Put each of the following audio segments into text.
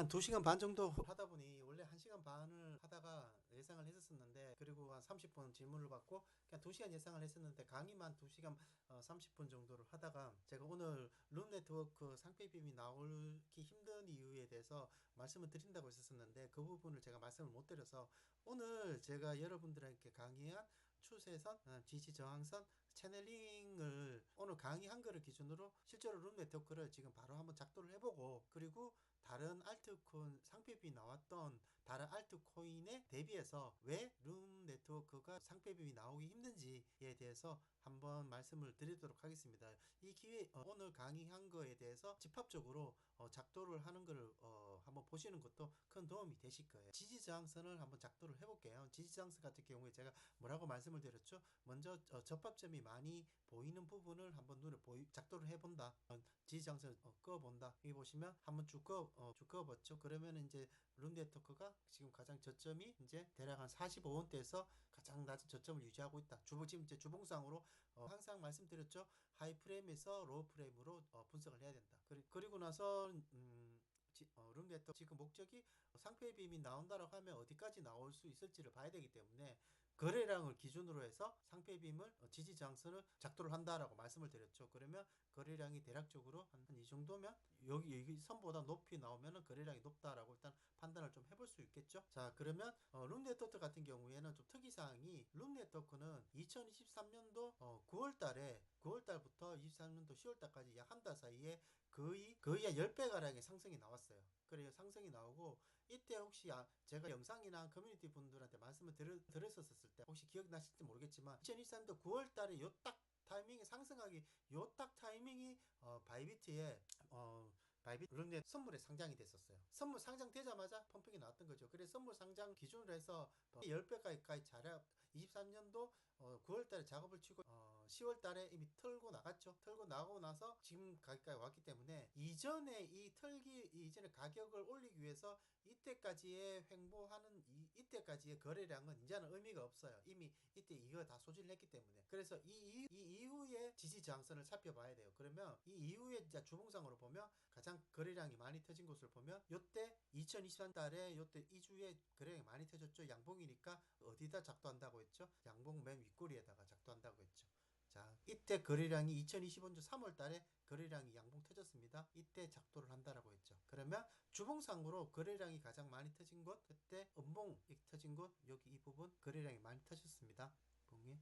한 2시간 반 정도 하다 보니 원래 1시간 반을 하다가 예상을 했었는데, 그리고 한 30분 질문을 받고 그냥 2시간 예상을 했었는데 강의만 2시간 30분 정도를 하다가, 제가 오늘 룸 네트워크 상페이빔이 나오기 힘든 이유에 대해서 말씀을 드린다고 했었는데 그 부분을 제가 말씀을 못 드려서, 오늘 제가 여러분들에게 강의한 추세선, 지지 저항선, 채널링을 오늘 강의한 거를 기준으로 실제로 룸 네트워크를 지금 바로 한번 작도를 해보고, 그리고 다른 알트코인 상표비 나왔던 다른 알트코인에 대비해서 왜 룸 네트워크가 상표비 나오기 힘든지에 대해서 한번 말씀을 드리도록 하겠습니다. 이 기회 오늘 강의한 거에 대해서 집합적으로 작도를 하는 거를 한번 보시는 것도 큰 도움이 되실 거예요. 지지저항선을 한번 작도를 해볼게요. 지지저항선 같은 경우에 제가 뭐라고 말씀을 드렸죠? 먼저 접합점이 많이 보이는 부분을 한번 눈에 작도를 해본다. 지지저항선 그어본다. 여기 보시면 한번 쭉 그어봤죠. 그러면 이제 룸 네트워크가 지금 가장 저점이 이제 대략 한 45원대에서 가장 낮은 저점을 유지하고 있다. 지금 이제 주봉상으로 항상 말씀드렸죠. 하이 프레임에서 로우 프레임으로 분석을 해야 된다. 그리고 나서 룸 네트워크 지금 목적이 상표의 빔이 나온다라고 하면 어디까지 나올 수 있을지를 봐야 되기 때문에 거래량을 기준으로 해서 상표의 빔을 지지 저항선을 작도를 한다라고 말씀을 드렸죠. 그러면 거래량이 대략적으로 한 이 정도면 여기 선보다 높이 나오면 거래량이 높다라고 일단 판단을 좀 해볼 수 있겠죠. 자, 그러면 룸 네트워크 같은 경우에는 좀 특이사항이, 룸 네트워크는 2023년도 9월달부터 23년도 10월달까지 약 한 달 사이에 거의 한 10배가량의 상승이 나왔어요. 그래요. 상승이 나오고, 이때 혹시 제가 영상이나 커뮤니티 분들한테 말씀을 드렸었을 때 혹시 기억나실지 모르겠지만 2023년도 9월달에 요 딱 타이밍이 상승하기, 요 딱 타이밍이 바이비트에 바이비트 룸넷 선물에 상장이 됐었어요. 선물 상장되자마자 펌핑이 나왔던 거죠. 그래서 선물 상장 기준으로 해서 10배까지 자략 23년도 9월달에 작업을 치고 10월달에 이미 털고 나갔죠. 털고 나가고 나서 지금 가격까지 왔기 때문에, 이전에 이전에 가격을 올리기 위해서 이때까지의 횡보하는 이때까지의 거래량은 이제는 의미가 없어요. 이미 이때 이거 다 소진을 했기 때문에. 그래서 이 이후에 지지 저항선을 살펴봐야 돼요. 그러면 이 이후에 주봉상으로 보면 가장 거래량이 많이 터진 곳을 보면 요때 2023달에 요때 2주에 거래량이 많이 터졌죠. 양봉이니까 어디다 작도한다고 했죠? 양봉 맨 윗꼬리에다가 작도한다고 했죠. 자, 이때 거래량이 2025년 3월달에 거래량이 양봉 터졌습니다. 이때 작도를 한다라고 했죠. 그러면 주봉상으로 거래량이 가장 많이 터진 곳, 그때 음봉이 터진 곳, 여기 이 부분 거래량이 많이 터졌습니다. 봉이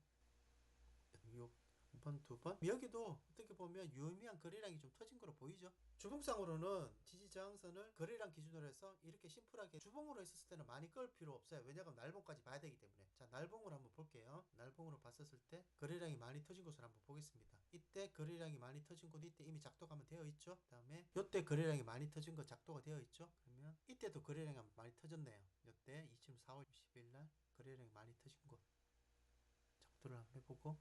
요 한 번, 두 번. 여기도 어떻게 보면 유의미한 거래량이 좀 터진 거로 보이죠. 주봉상으로는 지지저항선을 거래량 기준으로 해서 이렇게 심플하게, 주봉으로 했을 때는 많이 끌 필요 없어요. 왜냐하면 날봉까지 봐야 되기 때문에. 자, 날봉으로 한번 볼게요. 날봉으로 봤었을 때 거래량이 많이 터진 곳을 한번 보겠습니다. 이때 거래량이 많이 터진 곳, 이때 이미 작도가 되어 있죠. 그 다음에 이때 거래량이 많이 터진 거 작도가 되어 있죠. 그러면 이때도 거래량이 많이 터졌네요. 이때 24월 10일 날 거래량이 많이 터진 곳 작도를 한번 해보고,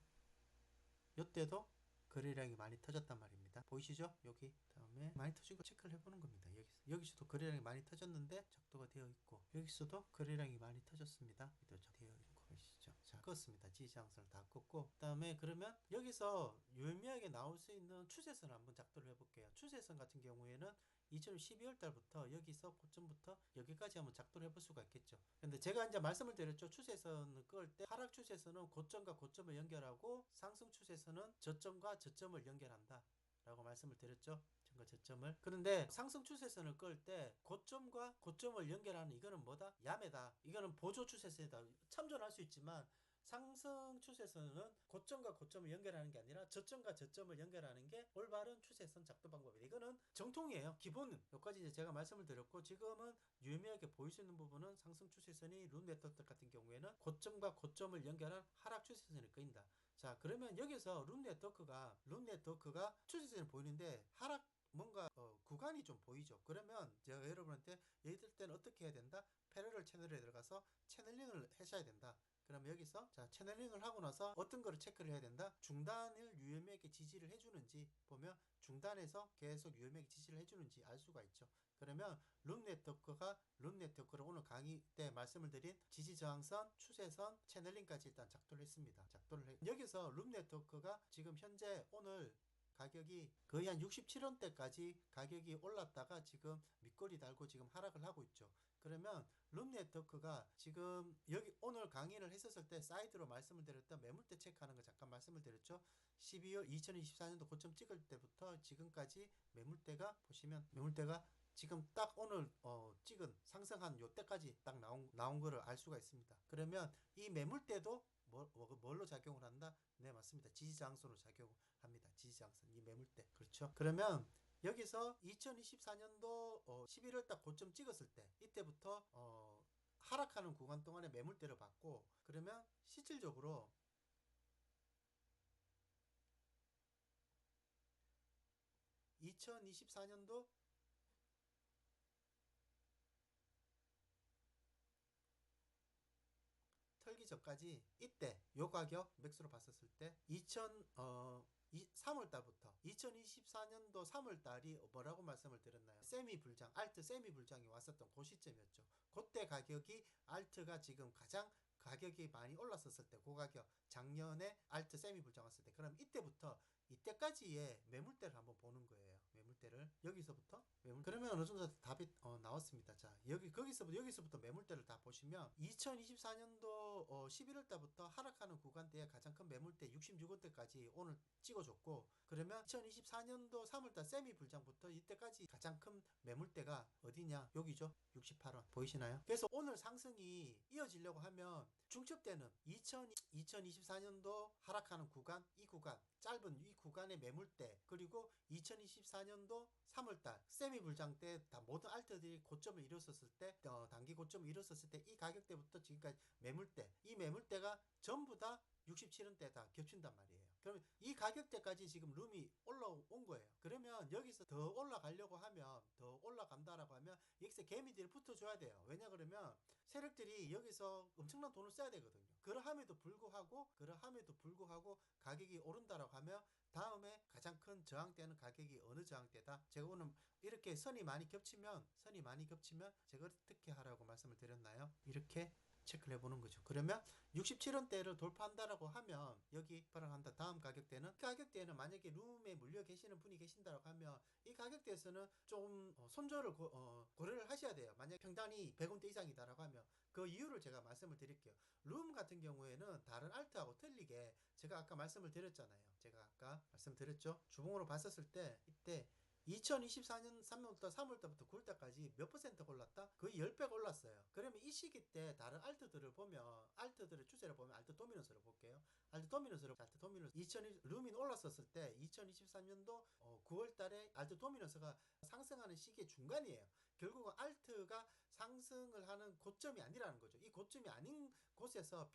이때도 거래량이 많이 터졌단 말입니다. 보이시죠? 여기 다음에 많이 터진 거 체크를 해보는 겁니다. 여기서도 거래량이 많이 터졌는데 작도가 되어 있고, 여기서도 거래량이 많이 터졌습니다. 여기도 되어 있고, 보이시죠? 자, 껐습니다. 지지항선을 다 껐고, 그 다음에 그러면 여기서 유의미하게 나올 수 있는 추세선을 한번 작도를 해볼게요. 추세선 같은 경우에는 2012월 달부터 여기서 고점부터 여기까지 한번 작도를 해볼 수가 있겠죠. 근데 제가 이제 말씀을 드렸죠. 추세선을 끌 때 하락 추세선은 고점과 고점을 연결하고, 상승 추세선은 저점과 저점을 연결한다 라고 말씀을 드렸죠. 저점과 저점을. 그런데 상승 추세선을 끌 때 고점과 고점을 연결하는 이거는 뭐다? 야매다. 이거는 보조 추세선이다. 참존할 수 있지만, 상승 추세선은 고점과 고점을 연결하는 게 아니라 저점과 저점을 연결하는 게 올바른 추세선 작도 방법이에요. 이거는 정통이에요. 기본은 여기까지 이제 제가 말씀을 드렸고, 지금은 유의미하게 보일 수 있는 부분은 상승 추세선이 룸 네트워크 같은 경우에는 고점과 고점을 연결한 하락 추세선을 그린다. 자, 그러면 여기서 룸 네트워크가 추세선이 보이는데 하락 뭔가 구간이 좀 보이죠. 그러면 제가 여러분한테 예를 때는 어떻게 해야 된다? 패러럴 채널에 들어가서 채널링을 하셔야 된다. 그러면 여기서 자, 채널링을 하고 나서 어떤 거를 체크를 해야 된다? 중단을 유의미하게 지지를 해주는지 보면, 중단에서 계속 유의미하게 지지를 해주는지 알 수가 있죠. 그러면 룸 네트워크를 오늘 강의 때 말씀을 드린 지지저항선, 추세선, 채널링까지 일단 작도를 했습니다. 여기서 룸 네트워크가 지금 현재 오늘 가격이 거의 한 67원대까지 가격이 올랐다가 지금 밑꼬리 달고 지금 하락을 하고 있죠. 그러면 룸네트워크가 지금 여기 오늘 강의를 했었을 때 사이드로 말씀을 드렸던 매물대 체크하는 거 잠깐 말씀을 드렸죠. 12월 2024년도 고점 찍을 때부터 지금까지 매물대가 보시면 매물대가 지금 딱 오늘 찍은 상승한 요때까지 딱 나온 거를 알 수가 있습니다. 그러면 이 매물대도 뭘로 작용을 한다? 네, 맞습니다. 지지장선으로 작용합니다. 지지장선, 이 매물대. 그렇죠. 그러면 여기서 2024년도 11월 딱 고점 찍었을 때 이때부터 하락하는 구간 동안에 매물대를 받고, 그러면 실질적으로 2024년도 털기 전까지 이때 요 가격 맥스로 봤었을 때 3월 달부터 2024년도 3월 달이 뭐라고 말씀을 드렸나요? 세미 불장, 알트 세미 불장이 왔었던 그 시점이었죠. 그때 가격이 알트가 지금 가장 가격이 많이 올랐었을 때, 그 가격 작년에 알트 세미 불장 왔을 때, 그럼 이때부터 이때까지의 매물대를 한번 보는 거예요. 매물대를 여기서부터 그러면 어느 정도 답이 나왔습니다. 자, 여기서부터 매물대를 다 보시면 2024년도 11월 달부터 하락하는 구간대에 가장 큰 매물대 66원대까지 오늘 찍어줬고, 그러면 2024년도 3월달 세미 불장부터 이때까지 가장 큰 매물대가 어디냐? 여기죠. 68원 보이시나요? 그래서 오늘 상승이 이어지려고 하면 중첩되는 2024년도 하락하는 구간, 이 구간 짧은 이 구간의 매물대, 그리고 2024년도 3월달 세미 불장 때 다 모든 알트들이 고점을 이뤘었을 때 단기 고점을 이뤘었을 때 이 가격대부터 지금까지 매물대, 이 매물대가 전부 다 67원대 다 겹친단 말이에요. 그러면 이 가격대까지 지금 룸이 올라온 거예요. 그러면 여기서 더 올라가려고 하면, 더 올라간다라고 하면 여기서 개미들이 붙어줘야 돼요. 왜냐 그러면 세력들이 여기서 엄청난 돈을 써야 되거든요. 그러함에도 불구하고 가격이 오른다라고 하면 다음에 가장 큰 저항대는 가격이 어느 저항대다? 제가 오늘 이렇게 선이 많이 겹치면 제가 어떻게 하라고 말씀을 드렸나요? 이렇게 체크를 해보는 거죠. 그러면 67원대를 돌파한다라고 하면 여기 발행한다. 다음 가격대는, 이 가격대는 만약에 룸에 물려 계시는 분이 계신다고 하면 이 가격대에서는 좀 손절을 고려를 하셔야 돼요. 만약 평단이 100원대 이상이다라고 하면 그 이유를 제가 말씀을 드릴게요. 룸 같은 경우에는 다른 알트하고 틀리게 제가 아까 말씀을 드렸잖아요. 제가 아까 말씀드렸죠. 주봉으로 봤었을 때 이때 2024년 3월달부터 9월달까지 몇 퍼센트 올랐다? 거의 10배가 올랐어요. 그러면 이 시기 때 다른 알트들을 보면, 알트들의 추세를 보면 알트 도미넌스를 볼게요. 알트 도미넌스 룸이 올랐었을 때 2023년도 9월달에 알트 도미넌스가 상승하는 시기의 중간이에요. 결국은 알트가 상승을 하는 고점이 아니라는 거죠. 이 고점이 아닌 곳에서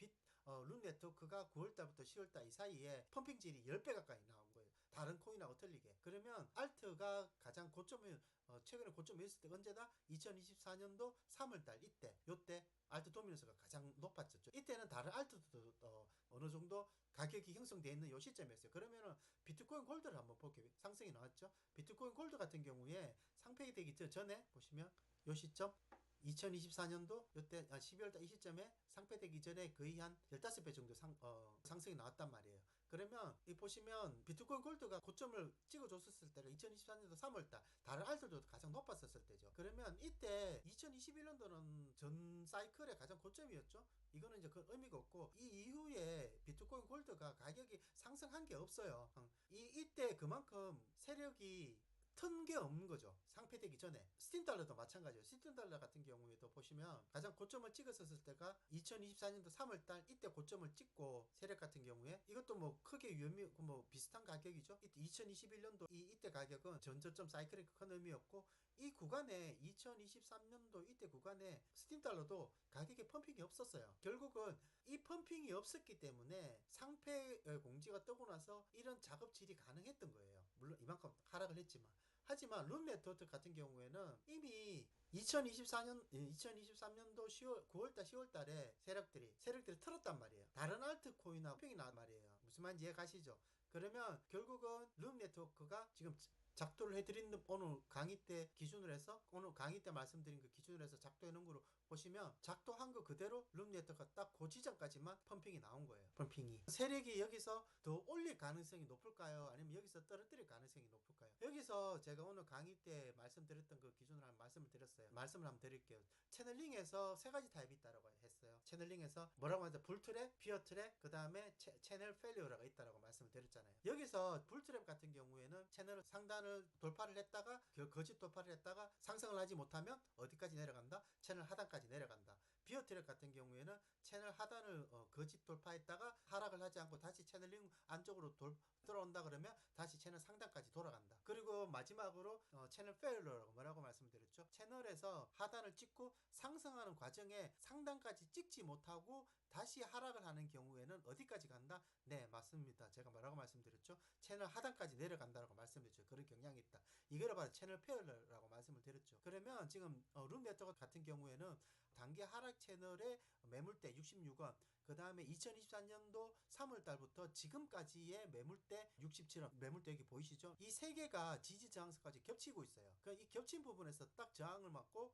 룸 네트워크가 9월달부터 10월달 이 사이에 펌핑질이 10배 가까이 나온 거예요. 다른 코인하고 틀리게. 그러면 알트가 가장 고점을 최근에 고점이 있을 때 언제다? 2024년도 3월달 요때 알트 도미넌스가 가장 높았었죠. 이때는 다른 알트도 어느 정도 가격이 형성되어 있는 요 시점이었어요. 그러면은 비트코인 골드를 한번 볼게요. 상승이 나왔죠. 비트코인 골드 같은 경우에 상폐이 되기 전에 보시면 요 시점 2024년도 요때 12월달 이 시점에 상폐되기 전에 거의 한 15배 정도 상승이 나왔단 말이에요. 그러면 이 보시면 비트코인 골드가 고점을 찍어줬었을 때가 2024년도 3월달, 다른 알트도 가장 높았었을 때죠. 그러면 이때 2021년도는 전 사이클의 가장 고점이었죠. 이거는 이제 그 의미가 없고, 이 이후에 비트코인 골드가 가격이 상승한 게 없어요. 이때 그만큼 세력이 튼 게 없는 거죠. 상폐되기 전에. 스팀달러도 마찬가지예요. 스팀달러 같은 경우에도 보시면 가장 고점을 찍었었을 때가 2024년도 3월달 이때 고점을 찍고, 세력 같은 경우에 이것도 뭐 크게 비슷한 가격이죠. 이때 2021년도 이때 가격은 전저점 사이클의 큰 의미였고, 이 구간에 2023년도 이때 구간에 스팀달러도 가격에 펌핑이 없었어요. 결국은 이 펌핑이 없었기 때문에 상폐 공지가 뜨고 나서 이런 작업질이 가능했던 거예요. 물론 이만큼 하락을 했지만. 하지만 룸 네트워크 같은 경우에는 이미 2023년도 9월달 10월달에 세력들이 틀었단 말이에요. 다른 알트코인하고 펌핑이 나단 말이에요. 무슨 말인지 이해 가시죠? 그러면 결국은 룸 네트워크가 지금 작도를 해드린 오늘 강의 때 기준으로 해서 오늘 강의 때 말씀드린 그 기준으로 해서 작도해 놓은 거로 보시면 작도한 거 그대로 룸네트가 딱 그 지점까지만 펌핑이 나온 거예요. 펌핑이 세력이 여기서 더 올릴 가능성이 높을까요? 아니면 여기서 떨어뜨릴 가능성이 높을까요? 여기서 제가 오늘 강의 때 말씀드렸던 그 기준으로 한번 말씀을 드렸어요. 말씀을 한번 드릴게요. 채널링에서 세 가지 타입이 있다고 했어요. 채널링에서 뭐라고 하죠? 불트랩, 비어트랩, 그 다음에 채널 페일리어가 있다고 말씀을 드렸잖아요. 여기서 불트랩 같은 경우에는 채널 상단을 돌파를 했다가 거짓 돌파를 했다가 상승을 하지 못하면 어디까지 내려간다? 채널 하단까지 내려간다. 비어트랩 같은 경우에는 채널 하단을 거짓 돌파했다가 하락을 하지 않고 다시 채널링 안쪽으로 들어온다 그러면 다시 채널 상단까지 돌아간다. 그리고 마지막으로 채널 페일러라고 뭐라고 말씀드렸죠? 채널에서 하단을 찍고 상승하는 과정에 상단까지 찍지 못하고 다시 하락을 하는 경우에는 어디까지 간다? 네, 맞습니다. 제가 뭐라고 말씀드렸죠? 채널 하단까지 내려간다라고 말씀드렸죠. 그런 경향이 있다. 이거를 봐서 채널 페일러라고 말씀을 드렸죠. 그러면 지금 룸네트워크 같은 경우에는 단기 하락 채널의 매물대 66원, 그 다음에 2024년도 3월달부터 지금까지의 매물대 67원, 매물대 여기 보이시죠? 이 세 개가 지지 저항선까지 겹치고 있어요. 이 겹친 부분에서 딱 저항을 맞고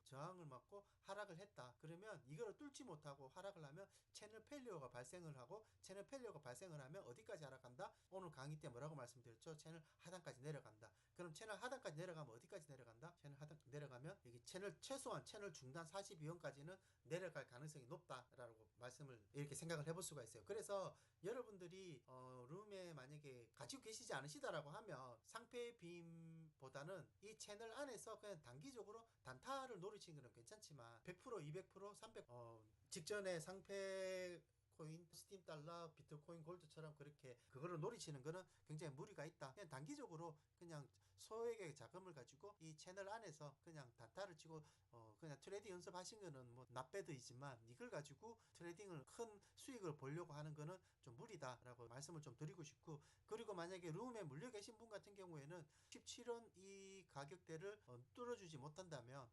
하락을 했다. 그러면 이거를 뚫지 못하고 하락을 하면 채널 페일리어가 발생을 하고, 채널 페일리어가 발생을 하면 어디까지 하락한다? 오늘 강의 때 뭐라고 말씀드렸죠? 채널 하단까지 내려간다. 그럼 채널 하단까지 내려가면 어디까지 내려간다? 채널 하단 내려가면 여기 채널 최소한 채널 중단 42원까지는 내려갈 가능성이 높다라고 말씀을 이렇게 생각을 해볼 수가 있어요. 그래서 여러분들이 룸에 만약에 가지고 계시지 않으시다라고 하면 상패 빔보다는 이 채널 안에서 그냥 단기적으로 단타를 노리시는 건 괜찮지만 100%, 200%, 300 직전에 상패 코인, 스팀 달러, 비트코인, 골드처럼 그렇게 그거를 노리시는 거는 굉장히 무리가 있다. 그냥 단기적으로 그냥 소액의 자금을 가지고 이 채널 안에서 그냥 단타를 치고 그냥 트레이딩 연습하신 거는 뭐 낫배드이지만 이걸 가지고 트레이딩을 큰 수익을 보려고 하는 거는 좀 무리다라고 말씀을 좀 드리고 싶고, 그리고 만약에 룸에 물려 계신 분 같은 경우에는 17원 이 가격대를 뚫어주지 못한다면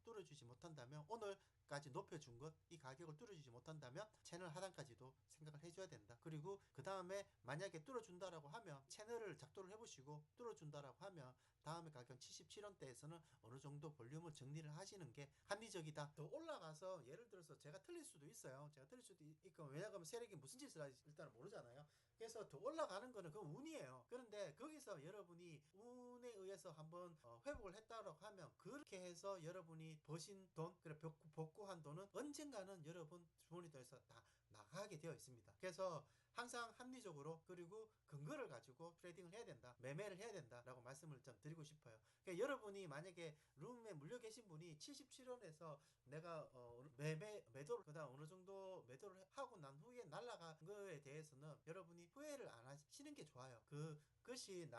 오늘 까지 높여준 것, 이 가격을 뚫어주지 못한다면 채널 하단까지도 생각을 해줘야 된다. 그리고 그 다음에 만약에 뚫어준다라고 하면 채널을 작도를 해보시고 뚫어준다라고 하면 다음에 가격 77원대에서는 어느 정도 볼륨을 정리를 하시는 게 합리적이다. 더 올라가서 예를 들어서 제가 틀릴 수도 있어요. 제가 틀릴 수도 있고, 왜냐하면 세력이 무슨 짓을 할지 일단은 모르잖아요. 그래서 더 올라가는 거는 그건 운이에요. 그런데 거기서 여러분이 운에 의해서 한번 회복을 했다고 하면 그렇게 해서 여러분이 버신 돈, 그래 복구한 돈은 언젠가는 여러분 주머니 돈에서 다 나가게 되어 있습니다. 그래서 항상 합리적으로 그리고 근거를 가지고 트레이딩을 해야 된다, 매매를 해야 된다라고 말씀을 좀 드리고 싶어요. 그러니까 여러분이 만약에 룸에 물려 계신 분이 77원에서 내가 매도를 그다음 어느 정도 매도를 하고 난 후에 날아간 거에 대해서는 여러분이 후회를 안 하시는 게 좋아요. 그것이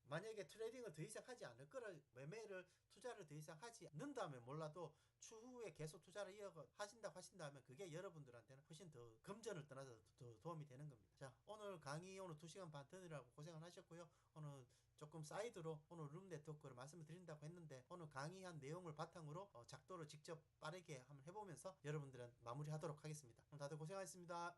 만약에 트레이딩을 더 이상 하지 않을 거를, 매매를 투자를 더 이상 하지 않는다면 몰라도 추후에 계속 투자를 하신다고 하신다면 그게 여러분들한테는 훨씬 더 금전을 떠나서 더 도움이 되는 겁니다. 자, 오늘 강의 오늘 2시간 반 듣느라고 고생을 하셨고요. 오늘 조금 사이드로 오늘 룸 네트워크를 말씀을 드린다고 했는데 오늘 강의한 내용을 바탕으로 작도를 직접 빠르게 한번 해보면서 여러분들은 마무리하도록 하겠습니다. 오늘 다들 고생하셨습니다.